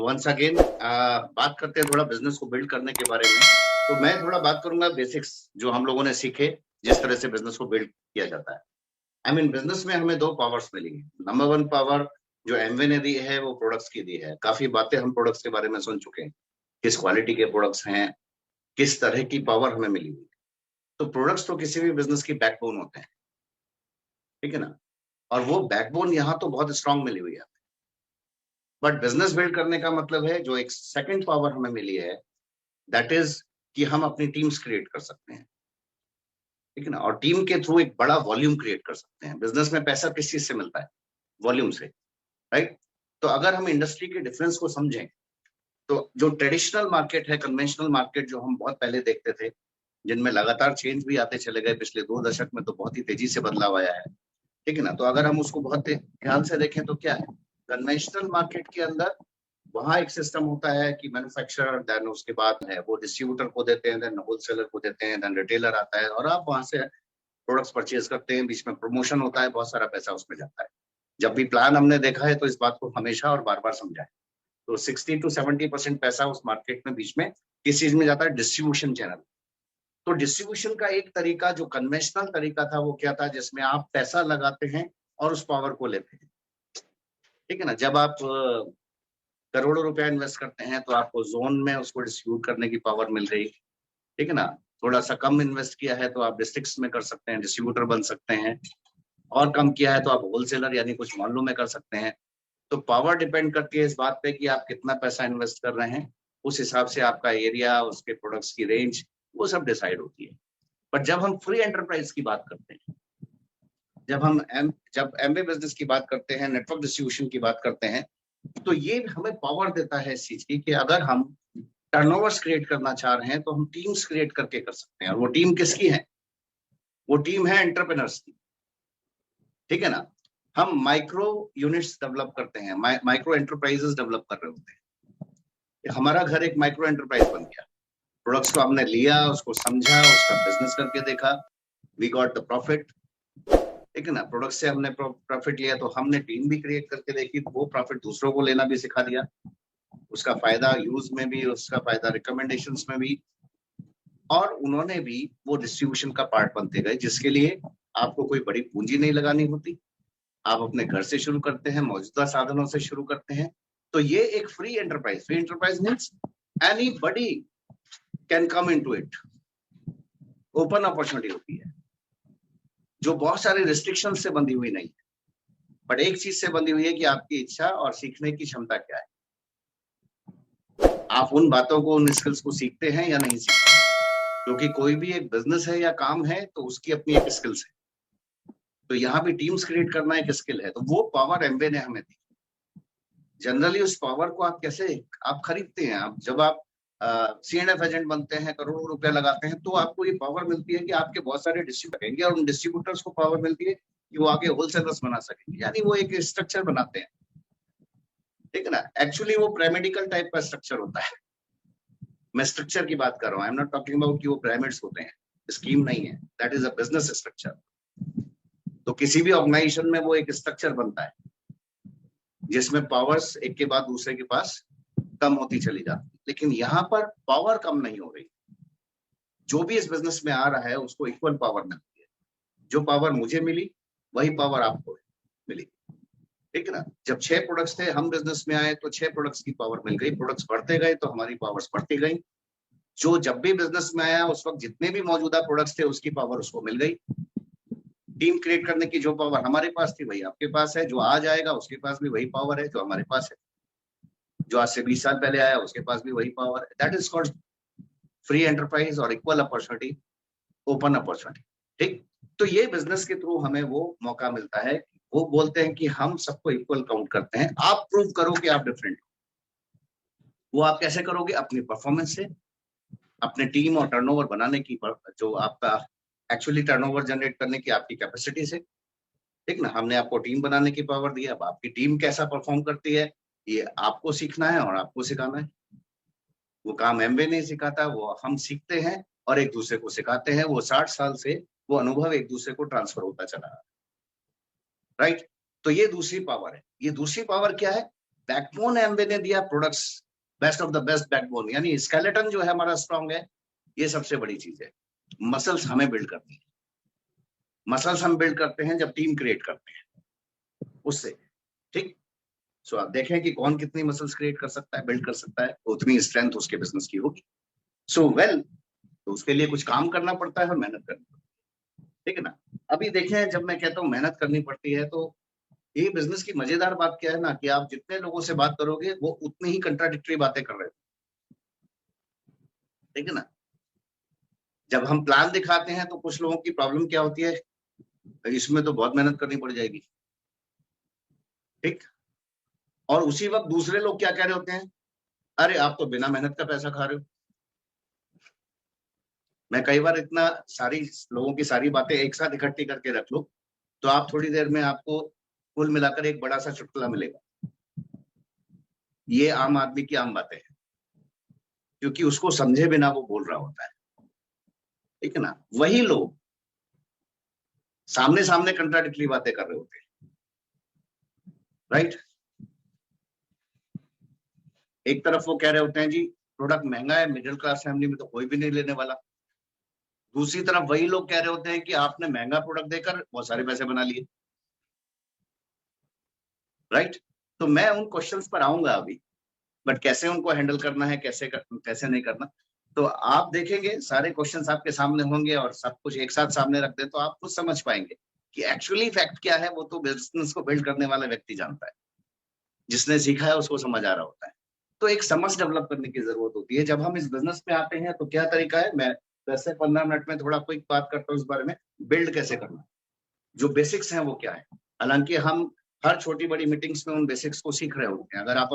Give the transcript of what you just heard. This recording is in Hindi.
वंस अगेन बात करते हैं थोड़ा बिजनेस को बिल्ड करने के बारे में। तो मैं थोड़ा बात करूंगा बेसिक्स जो हम लोगों ने सीखे, जिस तरह से बिजनेस को बिल्ड किया जाता है। आई मीन बिजनेस में हमें दो पावर्स मिली है। नंबर वन पावर जो एमवे ने दी है वो प्रोडक्ट्स की दी है। काफी बातें हम प्रोडक्ट्स के बारे में सुन चुके हैं, किस क्वालिटी के प्रोडक्ट्स हैं, किस तरह की पावर हमें मिली हुई है। तो प्रोडक्ट्स तो किसी भी बिजनेस की बैकबोन होते हैं, ठीक है ना। और वो बैकबोन यहाँ तो बहुत स्ट्रांग मिली हुई है। बट बिजनेस बिल्ड करने का मतलब है जो एक सेकंड पावर हमें मिली है, दैट इज कि हम अपनी टीम्स क्रिएट कर सकते हैं, ठीक है ना। और टीम के थ्रू एक बड़ा वॉल्यूम क्रिएट कर सकते हैं। बिजनेस में पैसा किस चीज से मिलता है? वॉल्यूम से, राइट। तो अगर हम इंडस्ट्री के डिफरेंस को समझें तो जो ट्रेडिशनल मार्केट है, कन्वेंशनल मार्केट जो हम बहुत पहले देखते थे, जिनमें लगातार चेंज भी आते चले गए, पिछले 2 दशक में तो बहुत ही तेजी से बदलाव आया है, ठीक है ना। तो अगर हम उसको बहुत ध्यान से देखें तो क्या है, कन्वेंशनल मार्केट के अंदर वहां एक सिस्टम होता है कि मैन्युफैक्चरर, देन उसके बाद है वो डिस्ट्रीब्यूटर को देते हैं, देन होलसेलर को देते हैं, देन रिटेलर आता है और आप वहां से प्रोडक्ट्स परचेज करते हैं। बीच में प्रमोशन होता है, बहुत सारा पैसा उसमें जाता है। जब भी प्लान हमने देखा है तो इस बात को हमेशा और बार बार समझा है। तो 60 to 70% पैसा उस मार्केट में बीच में किस चीज में जाता है? Distribution channel. तो डिस्ट्रीब्यूशन का एक तरीका जो कन्वेंशनल तरीका था वो क्या था, जिसमें आप पैसा लगाते हैं और उस पावर को लेते हैं, ठीक है ना। जब आप करोड़ों रुपया इन्वेस्ट करते हैं तो आपको जोन में उसको डिस्ट्रीब्यूट करने की पावर मिल गई, ठीक है ना। थोड़ा सा कम इन्वेस्ट किया है तो आप डिस्ट्रिक्ट्स में कर सकते हैं, डिस्ट्रीब्यूटर बन सकते हैं। और कम किया है तो आप होलसेलर यानी कुछ मोहल्लों में कर सकते हैं। तो पावर डिपेंड करती है इस बात पे कि आप कितना पैसा इन्वेस्ट कर रहे हैं। उस हिसाब से आपका एरिया, उसके प्रोडक्ट्स की रेंज, वो सब डिसाइड होती है। बट जब हम फ्री एंटरप्राइज की बात करते हैं, जब एमबे बिजनेस की बात करते हैं, नेटवर्क डिस्ट्रीब्यूशन की बात करते हैं, तो ये हमें पावर देता है इस चीज की कि अगर हम टर्नओवर्स क्रिएट करना चाह रहे हैं तो हम टीम्स क्रिएट करके कर सकते हैं। और वो टीम किसकी है? वो टीम है एंटरप्रेनर्स की, ठीक है ना। हम माइक्रो यूनिट्स डेवलप करते हैं, माइक्रो एंटरप्राइजेस डेवलप कर रहे होते हैं। हमारा घर एक माइक्रो एंटरप्राइज बन गया। प्रोडक्ट्स को हमने लिया, उसको समझा, उसका बिजनेस करके देखा, वी गॉट द प्रॉफिट, ठीक है ना। प्रोडक्ट से हमने प्रॉफिट लिया तो हमने टीम भी क्रिएट करके देखी, तो वो प्रॉफिट दूसरों को लेना भी सिखा दिया, उसका फायदा यूज में भी, उसका फायदा रिकमेंडेशंस में भी। और उन्होंने भी वो डिस्ट्रीब्यूशन का पार्ट बनते गए, जिसके लिए आपको कोई बड़ी पूंजी नहीं लगानी होती। आप अपने घर से शुरू करते हैं, मौजूदा साधनों से शुरू करते हैं। तो ये एक free enterprise means anybody can come into it, open opportunity होती है जो बहुत सारे रिस्ट्रिक्शन से बंधी हुई नहीं है, बट एक चीज से बंधी हुई है कि आपकी इच्छा और सीखने की क्षमता क्या है। आप उन बातों को, उन स्किल्स को सीखते हैं या नहीं सीखते हैं। क्योंकि कोई भी एक बिजनेस है या काम है तो उसकी अपनी एक स्किल्स है। तो यहाँ भी टीम्स क्रिएट करना एक स्किल है। तो वो पावर एमबे ने हमें दी। जनरली उस पावर को आप कैसे आप खरीदते हैं? आप जब आप CNF एजेंट बनते हैं, करोड़ों रुपया लगाते हैं, तो आपको ये पावर मिलती है कि आपके बहुत सारे डिस्ट्रीब्यूटर रहेंगे और उन डिस्ट्रीब्यूटर्स को पावर मिलती है कि वो आगे होलसेलर्स बना सकेंगे, यानी वो एक स्ट्रक्चर बनाते हैं, ठीक है ना। एक्चुअली वो पिरामिडिकल टाइप का स्ट्रक्चर होता है। मैं स्ट्रक्चर की बात कर रहा हूँ, I am not talking about कि वो पिरामिड्स होते हैं, स्कीम नहीं है, that is a business structure. तो किसी भी ऑर्गेनाइजेशन में वो एक स्ट्रक्चर बनता है जिसमें पावर्स एक के बाद दूसरे के पास कम होती चली जाती है। लेकिन यहाँ पर पावर कम नहीं हो रही। जो भी इस बिजनेस में आ रहा है उसको इक्वल पावर मिलती है। जो पावर मुझे मिली वही पावर आपको मिली, ठीक है ना। जब 6 प्रोडक्ट्स थे, हम बिजनेस में आए तो 6 प्रोडक्ट्स की पावर मिल गई। प्रोडक्ट्स बढ़ते गए तो हमारी पावर्स बढ़ती गई। जो जब भी बिजनेस में आया उस वक्त जितने भी मौजूदा प्रोडक्ट्स थे उसकी पावर उसको मिल गई। टीम क्रिएट करने की जो पावर हमारे पास थी वही आपके पास है, जो आज आएगा उसके पास भी वही पावर है जो हमारे पास है, जो आज से 20 साल पहले आया उसके पास भी वही पावर है। That is called free enterprise और इक्वल अपॉर्चुनिटी, ओपन अपॉर्चुनिटी, ठीक। तो ये बिजनेस के थ्रू हमें वो मौका मिलता है। वो बोलते हैं कि हम सबको इक्वल काउंट करते हैं, आप प्रूव करो कि आप डिफरेंट हो। वो आप कैसे करोगे? अपनी परफॉर्मेंस से, अपने टीम और टर्नओवर बनाने की, जो आपका एक्चुअली टर्नओवर जनरेट करने की आपकी कैपेसिटी से, ठीक ना। हमने आपको टीम बनाने की पावर दी, अब आपकी टीम कैसा परफॉर्म करती है ये आपको सीखना है और आपको सिखाना है। वो काम एमबे नहीं सिखाता, वो हम सीखते हैं और एक दूसरे को सिखाते हैं। वो 60 साल से वो अनुभव एक दूसरे को ट्रांसफर होता चला रहा है, राइट। तो ये दूसरी पावर है। ये दूसरी पावर क्या है? बैकबोन एमवे ने दिया, products best of the best backbone, यानी स्केलेटन जो है हमारा स्ट्रांग है, ये सबसे बड़ी चीज है। मसल्स हमें बिल्ड करनी है, मसल्स हम बिल्ड करते हैं जब टीम क्रिएट करते हैं उससे, ठीक। सो आप देखें कि कौन कितनी मसल्स क्रिएट कर सकता है, बिल्ड कर सकता है, उतनी स्ट्रेंथ उसके बिजनेस की होगी। सो वेल, तो उसके लिए कुछ काम करना पड़ता है और मेहनत करनी पड़ती है, ठीक है ना। अभी देखें, जब मैं कहता हूँ मेहनत करनी पड़ती है, तो ये बिजनेस की मजेदार बात क्या है ना, कि आप जितने लोगों से बात करोगे वो उतनी ही कंट्राडिक्टरी बातें कर रहे हो, ठीक है ना। जब हम प्लान दिखाते हैं तो कुछ लोगों की प्रॉब्लम क्या होती है, इसमें तो बहुत मेहनत करनी पड़ जाएगी, ठीक। और उसी वक्त दूसरे लोग क्या कह रहे होते हैं, अरे आप तो बिना मेहनत का पैसा खा रहे हो। मैं कई बार इतना सारी लोगों की सारी बातें एक साथ इकट्ठी करके रख लो, तो आप थोड़ी देर में आपको कुल मिलाकर एक बड़ा सा चुटकुला मिलेगा। ये आम आदमी की आम बातें हैं, क्योंकि उसको समझे बिना वो बोल रहा होता है, ठीक है ना। वही लोग सामने सामने कंट्राडिक्टरी बातें कर रहे होते हैं, राइट। एक तरफ वो कह रहे होते हैं जी प्रोडक्ट महंगा है, मिडिल क्लास फैमिली में तो कोई भी नहीं लेने वाला। दूसरी तरफ वही लोग कह रहे होते हैं कि आपने महंगा प्रोडक्ट देकर बहुत सारे पैसे बना लिए, राइट। तो मैं उन क्वेश्चंस पर आऊंगा अभी, बट कैसे उनको हैंडल करना है, कैसे नहीं करना, तो आप देखेंगे सारे क्वेश्चंस आपके सामने होंगे और सब कुछ एक साथ सामने रख दे तो आप कुछ समझ पाएंगे कि एक्चुअली फैक्ट क्या है। वो तो बिजनेस को बिल्ड करने वाला व्यक्ति जानता है, जिसने सीखा है उसको समझ आ रहा होता है। तो एक समझ डेवलप करने की जरूरत होती है। जब हम इस बिजनेस में आते हैं तो क्या तरीका है, मैं 10 से 15 मिनट में थोड़ा क्विक बात करता हूँ इस बारे में, बिल्ड कैसे करना, जो बेसिक्स हैं वो क्या है। हालांकि हम हर छोटी बड़ी मीटिंग्स में उन बेसिक्स को सीख रहे होते हैं। अगर आप